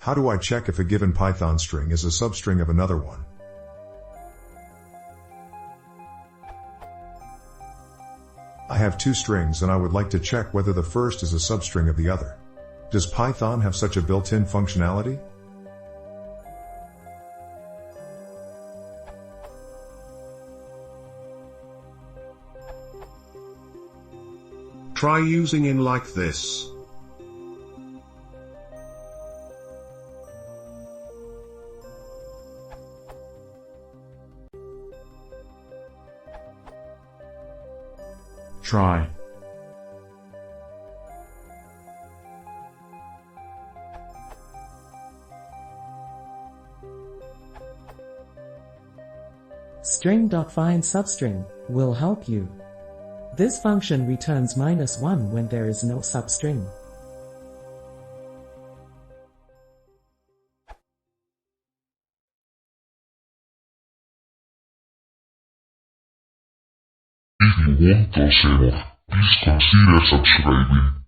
How do I check if a given Python string is a substring of another one? I have two strings and I would like to check whether the first is a substring of the other. Does Python have such a built-in functionality? Try using in like this. Try. String.findSubstring will help you. This function returns -1 when there is no substring. If you want us more, please consider subscribing.